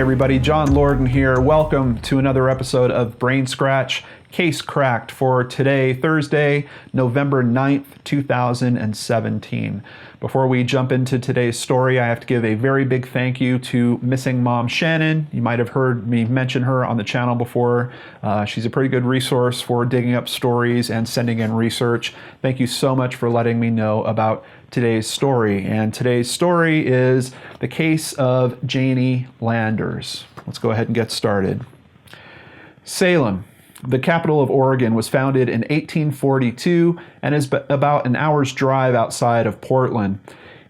everybody, John Lorden here. Welcome to another episode of Brain Scratch, Case Cracked for today, Thursday, November 9th, 2017. Before we jump into today's story, I have to give a very big thank you to missing mom Shannon. You might have heard me mention her on the channel before. She's a pretty good resource for digging up stories and sending in research. Thank you so much for letting me know about today's story. And today's story is the case of Janie Landers. Let's go ahead and get started. Salem, the capital of Oregon, was founded in 1842 and is about an hour's drive outside of Portland.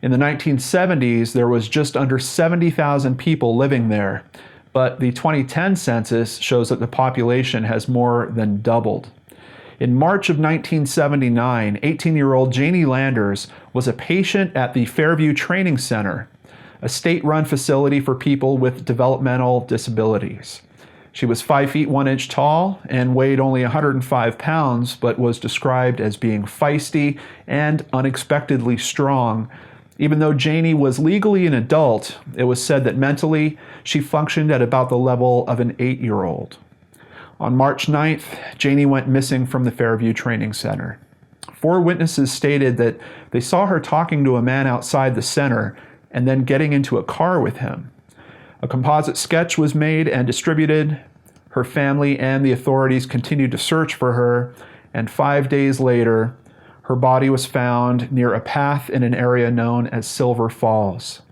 In the 1970s, there was just under 70,000 people living there, but the 2010 census shows that the population has more than doubled. In March of 1979, 18-year-old Janie Landers was a patient at the Fairview Training Center, a state-run facility for people with developmental disabilities. She was 5 feet 1 inch tall and weighed only 105 pounds, but was described as being feisty and unexpectedly strong. Even though Janie was legally an adult, it was said that mentally she functioned at about the level of an 8-year-old. On March 9th, Janie went missing from the Fairview Training Center. 4 witnesses stated that they saw her talking to a man outside the center and then getting into a car with him. A composite sketch was made and distributed. Her family and the authorities continued to search for her, and 5 days later, her body was found near a path in an area known as Silver Falls.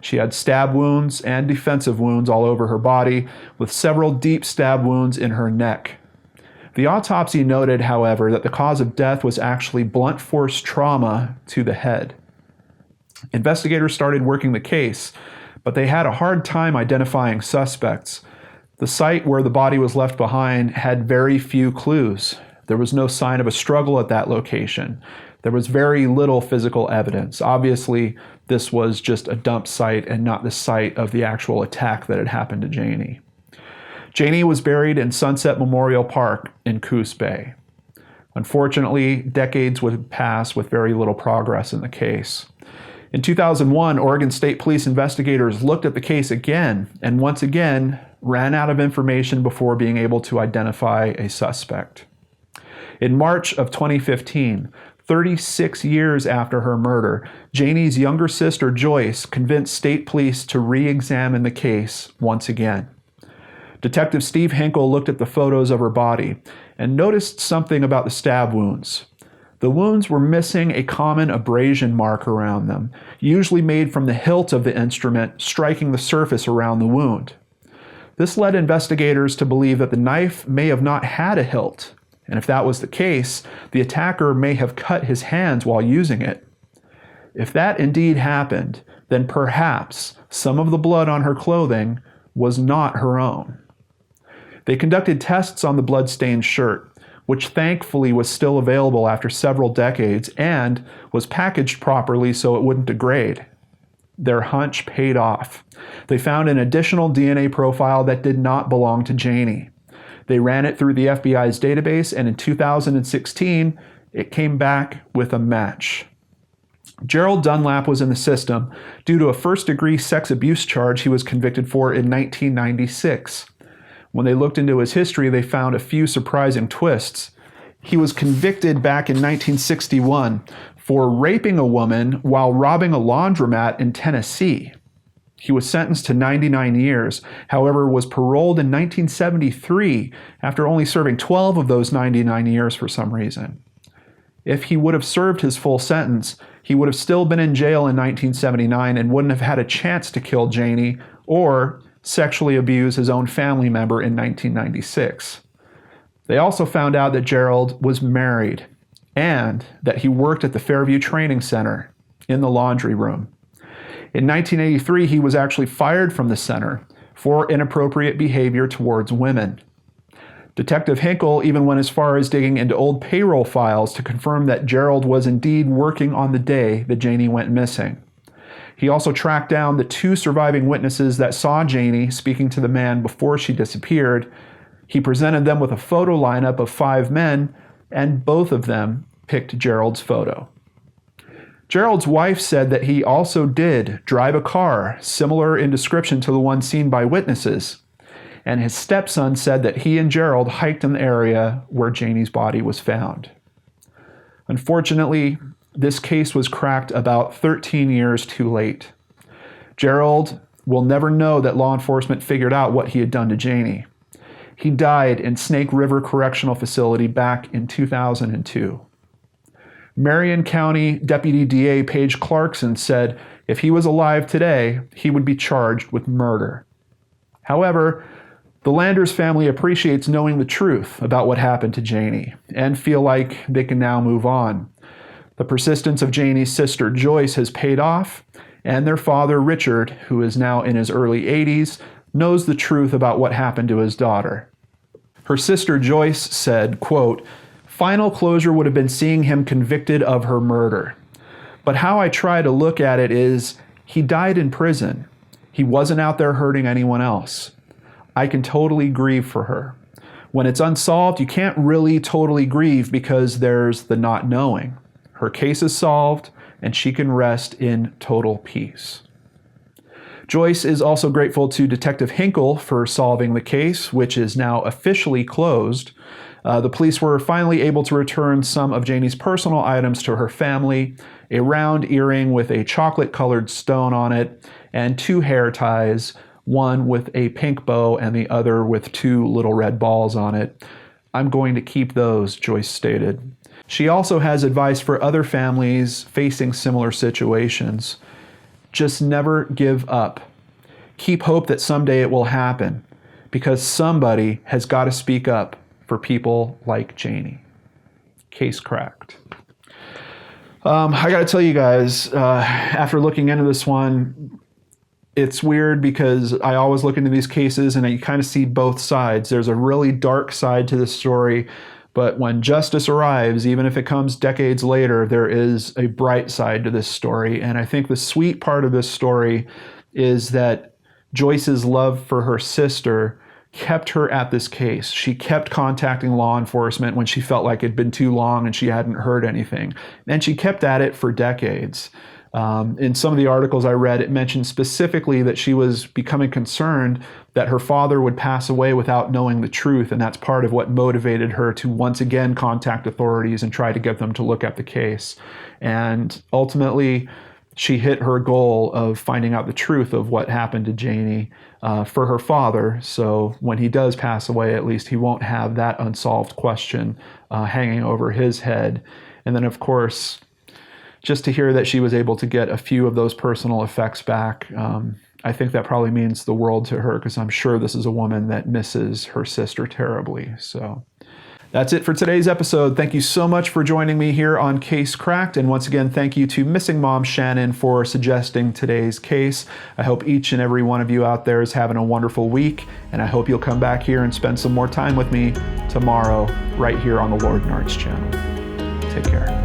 She had stab wounds and defensive wounds all over her body, with several deep stab wounds in her neck. The autopsy noted, however, that the cause of death was actually blunt force trauma to the head. Investigators started working the case, but they had a hard time identifying suspects. The site where the body was left behind had very few clues. There was no sign of a struggle at that location. There was very little physical evidence. Obviously, this was just a dump site and not the site of the actual attack that had happened to Janie. Janie was buried in Sunset Memorial Park in Coos Bay. Unfortunately, decades would pass with very little progress in the case. In 2001, Oregon State Police investigators looked at the case again and once again ran out of information before being able to identify a suspect. In March of 2015, 36 years after her murder, Janie's younger sister Joyce convinced state police to re-examine the case once again. Detective Steve Hinkle looked at the photos of her body and noticed something about the stab wounds. The wounds were missing a common abrasion mark around them, usually made from the hilt of the instrument striking the surface around the wound. This led investigators to believe that the knife may have not had a hilt, and if that was the case, the attacker may have cut his hands while using it. If that indeed happened, then perhaps some of the blood on her clothing was not her own. They conducted tests on the blood-stained shirt, which thankfully was still available after several decades and was packaged properly so it wouldn't degrade. Their hunch paid off. They found an additional DNA profile that did not belong to Janie. They ran it through the FBI's database, and in 2016, it came back with a match. Gerald Dunlap was in the system due to a first-degree sex abuse charge he was convicted for in 1996. When they looked into his history, they found a few surprising twists. He was convicted back in 1961 for raping a woman while robbing a laundromat in Tennessee. He was sentenced to 99 years, however, was paroled in 1973 after only serving 12 of those 99 years for some reason. If he would have served his full sentence, he would have still been in jail in 1979 and wouldn't have had a chance to kill Janie or sexually abuse his own family member in 1996. They also found out that Gerald was married and that he worked at the Fairview Training Center in the laundry room. In 1983, he was actually fired from the center for inappropriate behavior towards women. Detective Hinkle even went as far as digging into old payroll files to confirm that Gerald was indeed working on the day that Janie went missing. He also tracked down the 2 surviving witnesses that saw Janie speaking to the man before she disappeared. He presented them with a photo lineup of 5 men, and both of them picked Gerald's photo. Gerald's wife said that he also did drive a car similar in description to the one seen by witnesses. And his stepson said that he and Gerald hiked in the area where Janie's body was found. Unfortunately, this case was cracked about 13 years too late. Gerald will never know that law enforcement figured out what he had done to Janie. He died in Snake River Correctional Facility back in 2002. Marion County Deputy DA Paige Clarkson said if he was alive today, he would be charged with murder. However, the Landers family appreciates knowing the truth about what happened to Janie and feel like they can now move on. The persistence of Janie's sister Joyce has paid off, and their father Richard, who is now in his early 80s, knows the truth about what happened to his daughter. Her sister Joyce said, quote, "Final closure would have been seeing him convicted of her murder. But how I try to look at it is, he died in prison. He wasn't out there hurting anyone else. I can totally grieve for her. When it's unsolved, you can't really totally grieve because there's the not knowing. Her case is solved, and she can rest in total peace." Joyce is also grateful to Detective Hinkle for solving the case, which is now officially closed. The police were finally able to return some of Janie's personal items to her family, a round earring with a chocolate-colored stone on it, and 2 hair ties, one with a pink bow and the other with 2 little red balls on it. "I'm going to keep those," Joyce stated. She also has advice for other families facing similar situations. Just never give up. Keep hope that someday it will happen, because somebody has got to speak up for people like Janie. Case cracked. I got to tell you guys, after looking into this one, it's weird because I always look into these cases and you kind of see both sides. There's a really dark side to this story, but when justice arrives, even if it comes decades later, there is a bright side to this story. And I think the sweet part of this story is that Joyce's love for her sister kept her at this case. She kept contacting law enforcement when she felt like it'd been too long and she hadn't heard anything. And she kept at it for decades. In some of the articles I read, it mentioned specifically that she was becoming concerned that her father would pass away without knowing the truth, and that's part of what motivated her to once again contact authorities and try to get them to look at the case. And ultimately, she hit her goal of finding out the truth of what happened to Janie for her father, so when he does pass away, at least he won't have that unsolved question hanging over his head. And then, of course, just to hear that she was able to get a few of those personal effects back, I think that probably means the world to her, because I'm sure this is a woman that misses her sister terribly. So that's it for today's episode. Thank you so much for joining me here on Case Cracked. And once again, thank you to Missing Mom Shannon for suggesting today's case. I hope each and every one of you out there is having a wonderful week. And I hope you'll come back here and spend some more time with me tomorrow right here on the Lord and Arts channel. Take care.